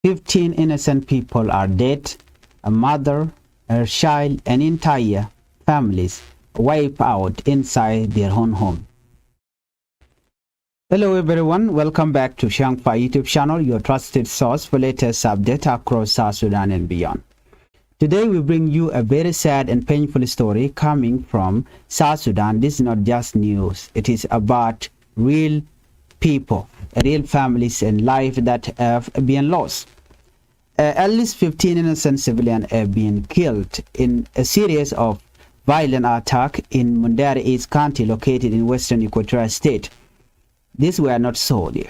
15 innocent people are dead, a mother, her child, and entire families wiped out inside their own home. Hello everyone, welcome back to Changfied YouTube channel, your trusted source for latest updates across South Sudan and beyond. Today we bring you a very sad and painful story coming from South Sudan. This is not just news, it is about real people, real families and life that have been lost. At least 15 innocent civilians have been killed in a series of violent attacks in Mundri East County located in western Equatorial State. These were not soldiers.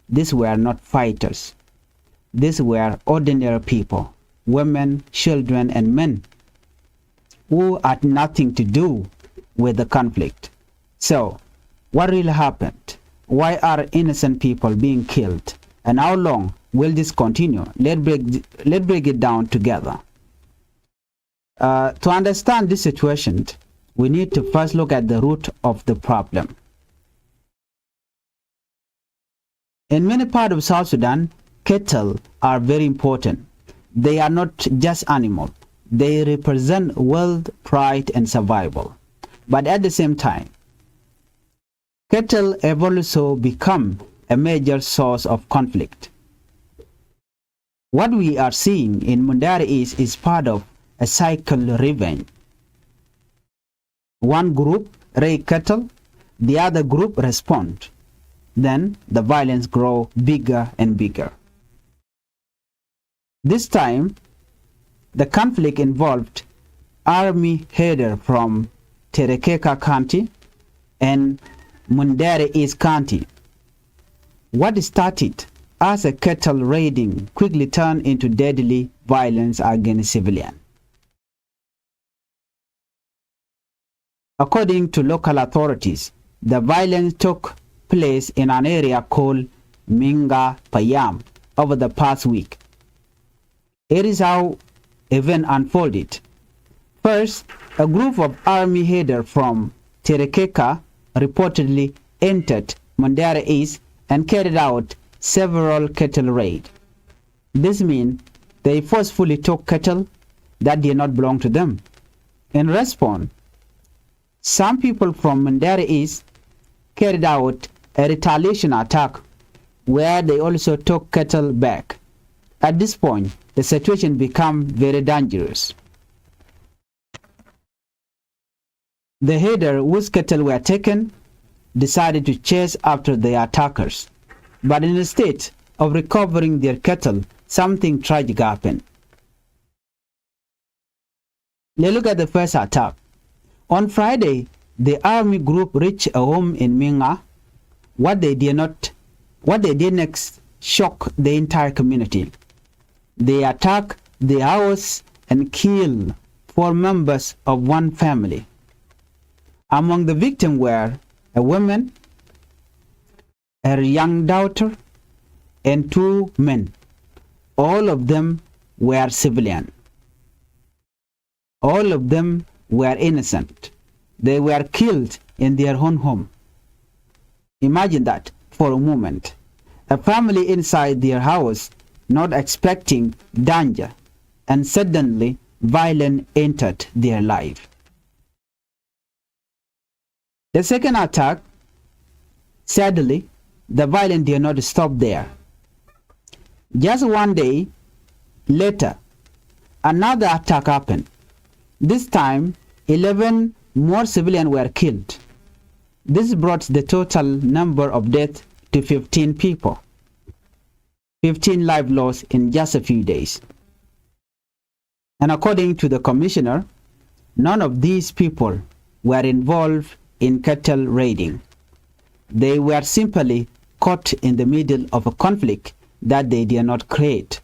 These were not fighters. These were ordinary people, women, children, and men who had nothing to do with the conflict. So, what really happened? Why are innocent people being killed? And how long will this continue? Let's break it down together. To understand this situation, we need to first look at the root of the problem. In many parts of South Sudan, cattle are very important. They are not just animals. They represent wealth, pride, and survival. But at the same time, cattle have also become a major source of conflict. What we are seeing in Mundri is part of a cycle revenge. One group raid cattle, the other group respond. Then the violence grows bigger and bigger. This time, the conflict involved army header from Terekeka County and Mundri East County. What started as a cattle raiding quickly turned into deadly violence against civilians. According to local authorities, the violence took place in an area called Minga Payam over the past week. Here is how event unfolded. First, a group of army headers from Terekeka reportedly entered Mundri East and carried out several cattle raids. This means they forcefully took cattle that did not belong to them. In response, some people from Mundri East carried out a retaliation attack where they also took cattle back. At this point, the situation became very dangerous. The header whose cattle were taken decided to chase after the attackers, but instead of recovering their cattle, something tragic happened. Let's look at the first attack. On Friday, the army group reached a home in Minga. What they did next shocked the entire community. They attacked the house and killed 4 members of one family. Among the victims were a woman, her young daughter, and 2 men. All of them were civilian. All of them were innocent. They were killed in their own home. Imagine that for a moment. A family inside their house, not expecting danger, and suddenly violence entered their life. The second attack, sadly, the violence did not stop there. Just one day later, another attack happened. This time, 11 more civilians were killed. This brought the total number of deaths to 15 people. 15 lives lost in just a few days. And according to the commissioner, none of these people were involved in cattle raiding. They were simply caught in the middle of a conflict that they did not create.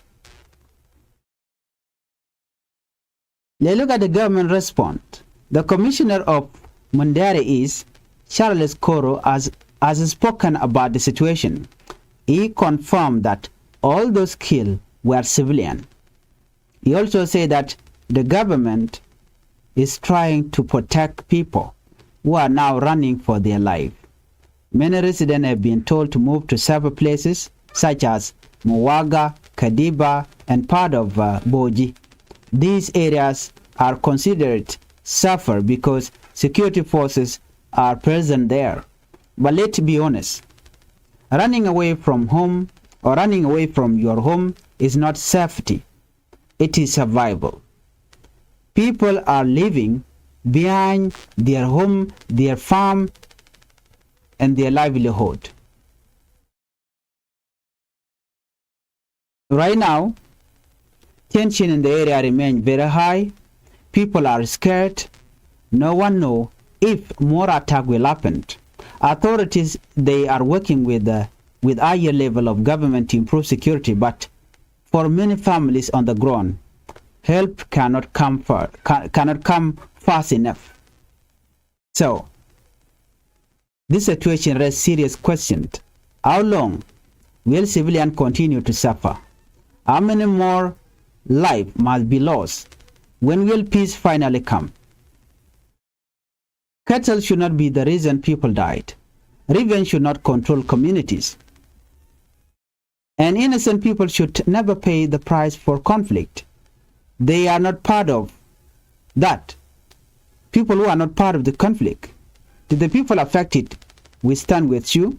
Let's look at the government response. The commissioner of Mundri East, Charles Contro, has spoken about the situation. He confirmed that all those killed were civilian. He also said that the government is trying to protect people who are now running for their life. Many residents have been told to move to several places such as Muwaga, Kadiba, and part of Boji. These areas are considered safer because security forces are present there. But let's be honest, running away from home or running away from your home is not safety. It is survival. People are living behind their home, their farm, and their livelihood. Right now, tension in the area remains very high. People are scared. No one knows if more attack will happen. Authorities, they are working with higher level of government to improve security, but for many families on the ground, help cannot come fast enough. So, this situation raises serious questions. How long will civilians continue to suffer? How many more lives must be lost? When will peace finally come? Cattle should not be the reason people died. Revenge should not control communities. And innocent people should never pay the price for conflict. They are not part of that. People who are not part of the conflict. To the people affected, we stand with you.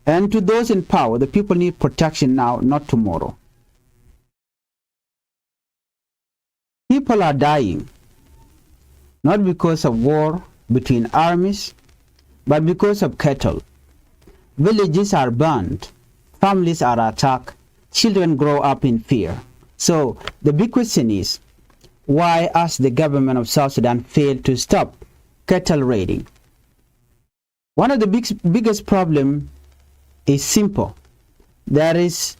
And to those in power, the people need protection now, not tomorrow. People are dying, not because of war between armies, but because of cattle. Villages are burned, families are attacked, children grow up in fear. So the big question is, why has the government of South Sudan failed to stop cattle raiding? One of the biggest problems is simple. There is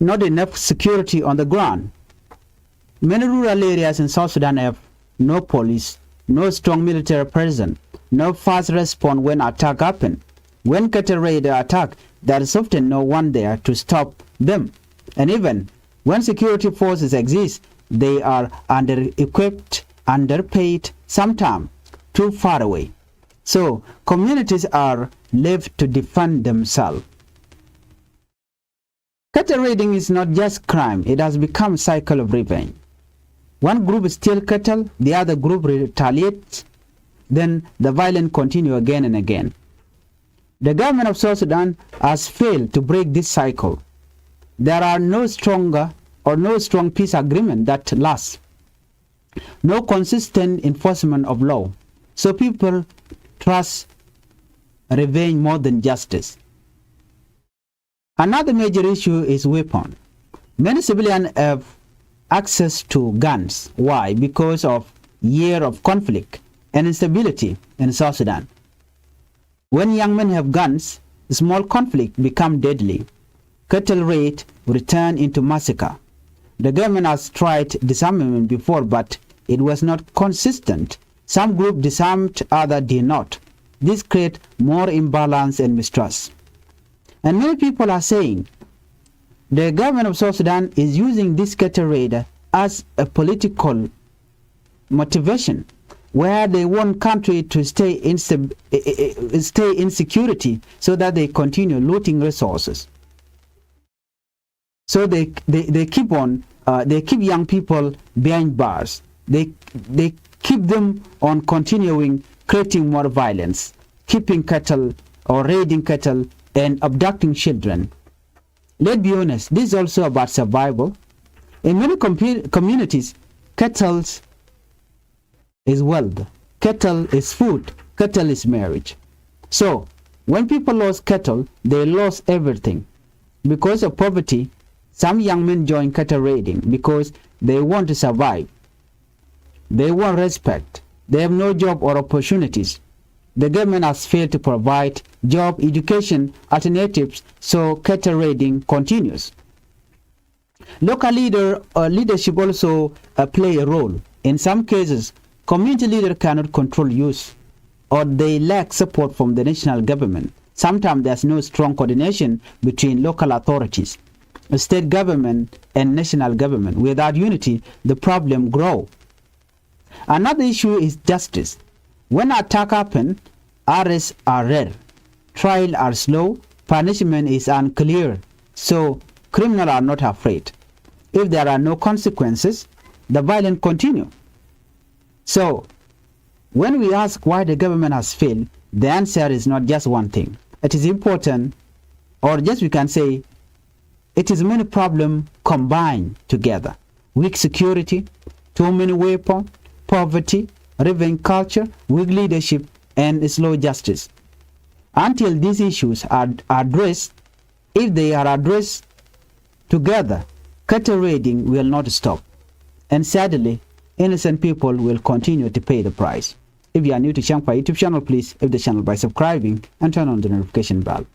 not enough security on the ground. Many rural areas in South Sudan have no police, no strong military presence, no fast response when attack happen. When cattle raiders attack, there is often no one there to stop them. And even when security forces exist, they are under-equipped, underpaid, sometimes too far away. So communities are left to defend themselves. Cattle raiding is not just crime, it has become a cycle of revenge. One group steals cattle, the other group retaliates, then the violence continues again and again. The government of South Sudan has failed to break this cycle. There are no strong peace agreement that lasts. No consistent enforcement of law. So people trust revenge more than justice. Another major issue is weapons. Many civilians have access to guns. Why? Because of years of conflict and instability in South Sudan. When young men have guns, small conflict become deadly. Cattle raid return into massacre. The government has tried disarmament before, but it was not consistent. Some groups disarmed, others did not. This creates more imbalance and mistrust. And many people are saying the government of South Sudan is using this cattle raid as a political motivation, where they want country to stay in security so that they continue looting resources. So they keep young people behind bars. They keep them on continuing creating more violence, keeping cattle or raiding cattle and abducting children. Let's be honest, this is also about survival. In many communities, cattle is wealth, cattle is food, cattle is marriage. So, when people lost cattle, they lost everything. Because of poverty, some young men join cattle raiding because they want to survive. They want respect. They have no job or opportunities. The government has failed to provide job, education, alternatives, so cattle raiding continues. Local leadership also play a role. In some cases, community leaders cannot control youth, or they lack support from the national government. Sometimes there's no strong coordination between local authorities, state government, and national government. Without unity, the problem grows. Another issue is justice. When attacks happen, arrests are rare, trials are slow, punishment is unclear, so criminals are not afraid. if there are no consequences, the violence continue. So, when we ask why the government has failed, the answer is not just one thing. It is important, or just we can say, it is many problems combined together. Weak security, too many weapons, poverty, revenge culture, weak leadership, and slow justice. Until these issues are addressed, if they are addressed together, cattle raiding will not stop. And sadly, innocent people will continue to pay the price. If you are new to Changfied YouTube channel, please hit the channel by subscribing and turn on the notification bell.